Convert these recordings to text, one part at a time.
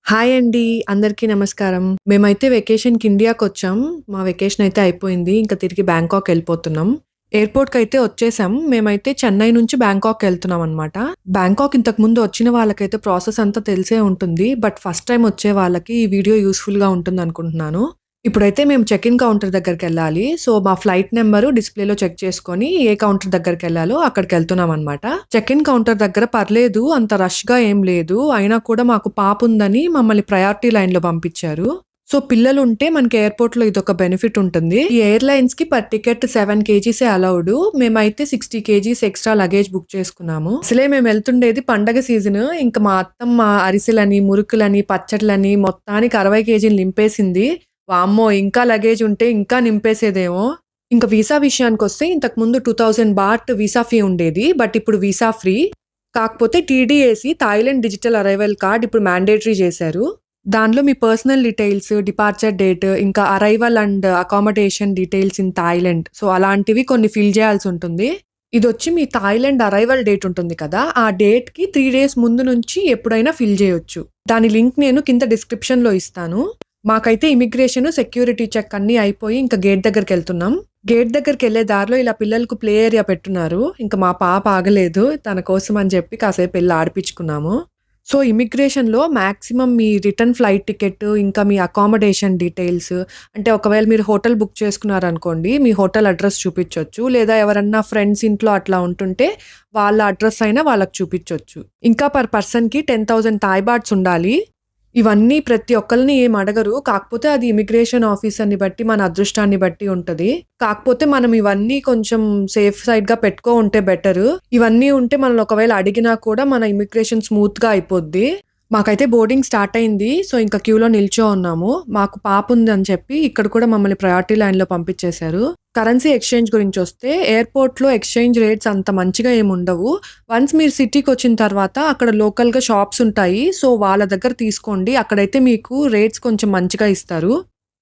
Hi అండి. అందరికీ నమస్కారం. మేమైతే వెకేషన్‌కి ఇండియాకొచ్చాం. మా వెకేషన్ అయితే అయిపోయింది. ఇంక తిరిగి బ్యాంకాక్ ఎళ్ళిపోతున్నాం. ఎయిర్‌పోర్ట్‌కైతే వచ్చేసాం. మేమైతే చెన్నై నుంచి బ్యాంకాక్ ఎళ్తున్నామనమాట. బ్యాంకాక్ ఇంతకుముందు వచ్చిన వాళ్ళకైతే ప్రాసెస్ అంతా తెలిసే ఉంటుంది. బట్ ఫస్ట్ టైమ్ వచ్చే వాళ్ళకి ఈ వీడియో యూజ్‌ఫుల్‌గా ఉంటుందనుకుంటున్నాను. ఇప్పుడైతే మేము చెక్ ఇన్ కౌంటర్ దగ్గరికెళ్ళాలి. సో, మా ఫ్లైట్ నంబరు డిస్‌ప్లేలో చెక్ చేసుకొని ఏ కౌంటర్ దగ్గరికెళ్ళాలో అక్కడికెళ్తున్నామనమాట. చెక్ ఇన్ కౌంటర్ దగ్గర పర్లేదు. అంత రష్‌గా ఏం లేదు. అయినా కూడా మాకు పాపుందని మమ్మల్ని ప్రయారిటీ లైన్‌లో పంపించారు. సో, పిల్లలుంటే మనకి ఎయిర్‌పోర్ట్‌లో ఇదొక బెనిఫిట్ ఉంటుంది. ఈ ఎయిర్‌లైన్స్‌కి పర్ టికెట్ 7 కేజీసే అలౌడ్. మేమైతే 60 కేజీస్ ఎక్స్‌ట్రా లగేజ్ బుక్ చేసుకున్నాము. అసలే మేమెళ్తుండేది పండగ సీజను. ఇంక మా అత్తమ్మ అరిసెలని, మురుకులని, పచ్చడ్లని మొత్తానికి 60 కేజీలు నింపేసింది. వామ్మో! ఇంకా లగేజ్ ఉంటే ఇంకా నింపేసేదేమో. ఇంక వీసా విషయానికొస్తే ఇంతకుముందు 2000 బాట్ వీసా ఫీ ఉండేది. బట్ ఇప్పుడు వీసా ఫ్రీ. కాకపోతే టీడీఏసీ థాయిలాండ్ డిజిటల్ అరైవల్ కార్డ్ ఇప్పుడు మ్యాండేటరీ చేశారు. దానిలో మీ పర్సనల్ డీటెయిల్స్, డిపార్చర్ డేట్, ఇంకా arrival and accommodation details in Thailand. So, అలాంటివి కొన్ని ఫిల్ చేయాల్సుంటుంది. ఇదొచ్చి మీ థాయిలాండ్ అరైవల్ డేట్ ఉంటుంది కదా! ఆ డేట్‌కి 3 డేస్ ముందు నుంచి ఎప్పుడైనా ఫిల్ చేయొచ్చు. దాని లింక్ నేను కింద డిస్క్రిప్షన్‌లో ఇస్తాను. మాకైతే ఇమిగ్రేషన్, సెక్యూరిటీ చెక్ అన్నీ అయిపోయి ఇంక గేట్ దగ్గరికెళ్తున్నాం. గేట్ దగ్గరికెళ్ళే దారిలో ఇలా పిల్లలకు ప్లే ఏరియా పెట్టున్నారు. ఇంక మా పాప ఆగలేదు. తన కోసం అని చెప్పి కాసేపెళ్లి ఆడిపిచ్చుకున్నాము. సో, ఇమిగ్రేషన్‌లో మాక్సిమం మీ రిటర్న్ ఫ్లైట్ టికెట్, ఇంకా మీ అకామోడేషన్ డీటెయిల్స్, అంటే ఒకవేళ మీరు హోటల్ బుక్ చేసుకున్నారనుకోండి, మీ హోటల్ అడ్రెస్ చూపిచ్చొచ్చు. లేదా ఎవరన్నా ఫ్రెండ్స్ ఇంట్లో అట్లా ఉంటుంటే వాళ్ళ అడ్రెస్ అయినా వాళ్ళకి చూపిచ్చొచ్చు. ఇంకా పర్ పర్సన్‌కి 10,000 థాయ్ బాట్స్ ఉండాలి. ఇవన్నీ ప్రతి ఒక్కళ్ళని ఏం అడగరు. కాకపోతే అది ఇమిగ్రేషన్ ఆఫీసర్‌ని బట్టి, మన అదృష్టాన్ని బట్టి ఉంటది. కాకపోతే మనం ఇవన్నీ కొంచెం సేఫ్ సైడ్‌గా ఉంటే బెటరు. ఇవన్నీ ఉంటే మనల్ని ఒకవేళ అడిగినా కూడా మన ఇమిగ్రేషన్ స్మూత్‌గా అయిపోద్ది. మాకైతే బోర్డింగ్ స్టార్ట్ అయింది. సో, ఇంక క్యూలో నిల్చో ఉన్నాము. మాకు పాపుందని చెప్పి ఇక్కడ కూడా మమ్మల్ని ప్రయారిటీ లైన్‌లో పంపించేశారు. కరెన్సీ ఎక్స్‌చేంజ్ గురించొస్తే ఎయిర్‌పోర్ట్‌లో ఎక్స్‌చేంజ్ రేట్స్ అంత మంచిగా ఏముండవు. వన్స్ మీరు సిటీకొచ్చిన తర్వాత అక్కడ లోకల్‌గా షాప్స్ ఉంటాయి. సో, వాళ్ళ దగ్గర తీసుకోండి. అక్కడైతే మీకు రేట్స్ కొంచెం మంచిగా ఇస్తారు.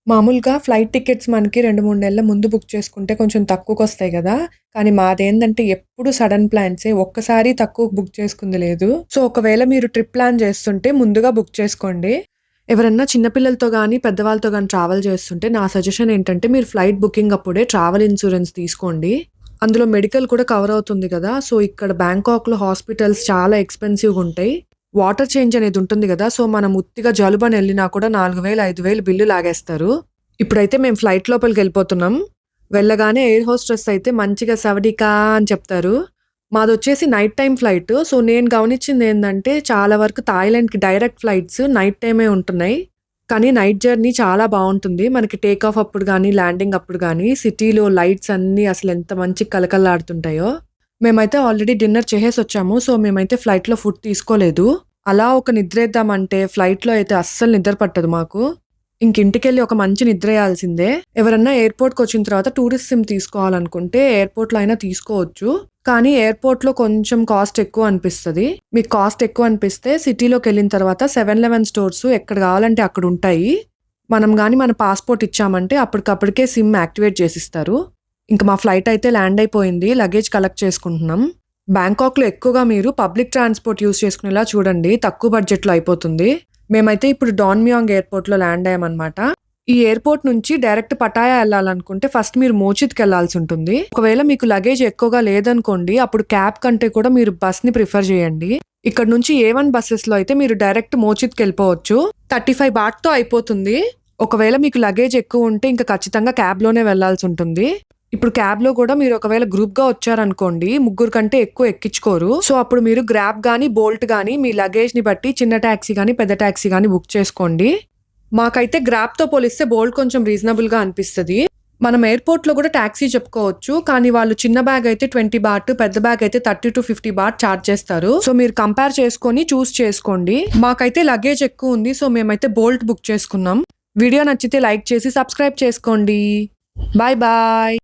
మామూలుగా ఫ్లైట్ టికెట్స్ మనకి 2, 3 నెలల ముందు బుక్ చేసుకుంటే కొంచెం తక్కువకొస్తాయి గదా! కానీ మాదేందంటే ఎప్పుడు సడన్ ప్లాన్సే. ఒక్కసారి తక్కువకు బుక్ చేసుకుంది లేదు. సో, ఒకవేళ మీరు ట్రిప్ ప్లాన్ చేస్తుంటే ముందుగా బుక్ చేసుకోండి. ఎవరన్నా చిన్న పిల్లలతో గానీ, పెద్దవాళ్ళతో గానీ ట్రావెల్ చేస్తుంటే నా సజెషన్ ఏంటంటే మీరు ఫ్లైట్ బుకింగ్ అప్పుడే ట్రావెల్ ఇన్స్యూరెన్స్ తీసుకోండి. అందులో మెడికల్ కూడా కవర్ అవుతుంది గదా! సో, ఇక్కడ బ్యాంకాక్‌లో హాస్పిటల్స్ చాలా ఎక్స్‌పెన్సివ్‌గుంటాయి. వాటర్ చేంజ్ అనేది ఉంటుంది గదా! సో, మనం ఉత్తిగా జలుబని ఎళ్ళినా కూడా 4000, 5000 బిల్లు లాగేస్తారు. ఇప్పుడైతే మేము ఫ్లైట్ లోపలికెళ్ళిపోతున్నాం. వెళ్ళగానే ఎయిర్ హోస్టెస్ అయితే మంచిగా సవడికా అని చెప్తారు. మాదొచ్చేసి నైట్ టైమ్ ఫ్లైట్. సో, నేను గమనిచ్చిందేందంటే చాలా వరకు థాయిలాండ్‌కి డైరెక్ట్ ఫ్లైట్స్ నైట్ టైమే ఉంటున్నాయి. కానీ నైట్ జర్నీ చాలా బావుంటుంది. మనకి టేక్ ఆఫ్ అప్పుడు గానీ, ల్యాండింగ్ అప్పుడు గానీ సిటీలో లైట్స్ అన్నీ అసలెంత మంచిగా కళకళలాడుతుంటాయో. మేమైతే ఆల్రెడీ డిన్నర్ చేసేసొచ్చాము. సో, మేమైతే ఫ్లైట్‌లో ఫుడ్ తీసుకోలేదు. అలా ఒక నిద్రేద్దామంటే ఫ్లైట్‌లో అయితే అస్సలు నిద్ర పట్టదు మాకు. ఇంకింటికెళ్ళి ఒక మంచి నిద్రేయాల్సిందే. ఎవరన్నా ఎయిర్‌పోర్ట్‌కొచ్చిన తర్వాత టూరిస్ట్ సిమ్ తీసుకోవాలనుకుంటే ఎయిర్‌పోర్ట్‌లో అయినా తీసుకోవచ్చు. కానీ ఎయిర్‌పోర్ట్‌లో కొంచెం కాస్ట్ ఎక్కువ అనిపిస్తది. మీకు కాస్ట్ ఎక్కువ అనిపిస్తే సిటీలోకెళ్ళిన తర్వాత 7-Eleven స్టోర్స్ ఎక్కడ కావాలంటే అక్కడుంటాయి. మనం గాని మన పాస్‌పోర్ట్ ఇచ్చామంటే అప్పటికప్పటికే సిమ్ యాక్టివేట్ చేసిస్తారు. ఇంక మా ఫ్లైట్ అయితే ల్యాండ్ అయిపోయింది. లగేజ్ కలెక్ట్ చేసుకుంటున్నాం. బ్యాంకాక్‌లో ఎక్కువగా మీరు పబ్లిక్ ట్రాన్స్‌పోర్ట్ యూజ్ చేసుకునేలా చూడండి. తక్కువ బడ్జెట్‌లో అయిపోతుంది. మేమైతే ఇప్పుడు డాన్మియాంగ్ ఎయిర్‌పోర్ట్‌లో ల్యాండ్ అయ్యామనమాట. ఈ ఎయిర్‌పోర్ట్ నుంచి డైరెక్ట్ పటాయా ఎళ్ళాలనుకుంటే ఫస్ట్ మీరు మోచిత్‌కెళ్ళాల్సుంటుంది. ఒకవేళ మీకు లగేజ్ ఎక్కువగా లేదనుకోండి, అప్పుడు క్యాబ్ కంటే కూడా మీరు బస్‌ని ప్రిఫర్ చేయండి. ఇక్కడ నుంచి A1 బసెస్‌లో అయితే మీరు డైరెక్ట్ మోచిత్‌కెళ్ళిపోవచ్చు. 35 బాట్‌తో అయిపోతుంది. ఒకవేళ మీకు లగేజ్ ఎక్కువ ఉంటే ఇంక ఖచ్చితంగా క్యాబ్‌లోనే వెళ్ళాల్సుంటుంది. ఇప్పుడు క్యాబ్‌లో కూడా మీరు ఒకవేళ గ్రూప్‌గా వచ్చారనుకోండి, ముగ్గురు కంటే ఎక్కువ ఎక్కించుకోరు. సో, అప్పుడు మీరు గ్రాబ్ గానీ, బోల్ట్ గానీ మీ లగేజ్‌ని బట్టి చిన్న టాక్సీ గానీ, పెద్ద టాక్సీ గానీ బుక్ చేసుకోండి. మాకైతే గ్రాబ్‌తో పోలిస్తే బోల్ట్ కొంచెం రీజనబుల్‌గా అనిపిస్తది. మనం ఎయిర్‌పోర్ట్‌లో కూడా టాక్సీ చెప్పుకోవచ్చు. కానీ వాళ్ళు చిన్న బ్యాగ్ అయితే 20 బాట్, పెద్ద బ్యాగ్ అయితే 30-50 బాట్ చార్జ్ చేస్తారు. సో, మీరు కంపేర్ చేసుకొని చూస్ చేసుకోండి. మాకైతే లగేజ్ ఎక్కువ ఉంది. సో, మేమైతే బోల్ట్ బుక్ చేసుకున్నాం. వీడియో నచ్చితే లైక్ చేసి సబ్స్క్రైబ్ చేసుకోండి. Bye bye.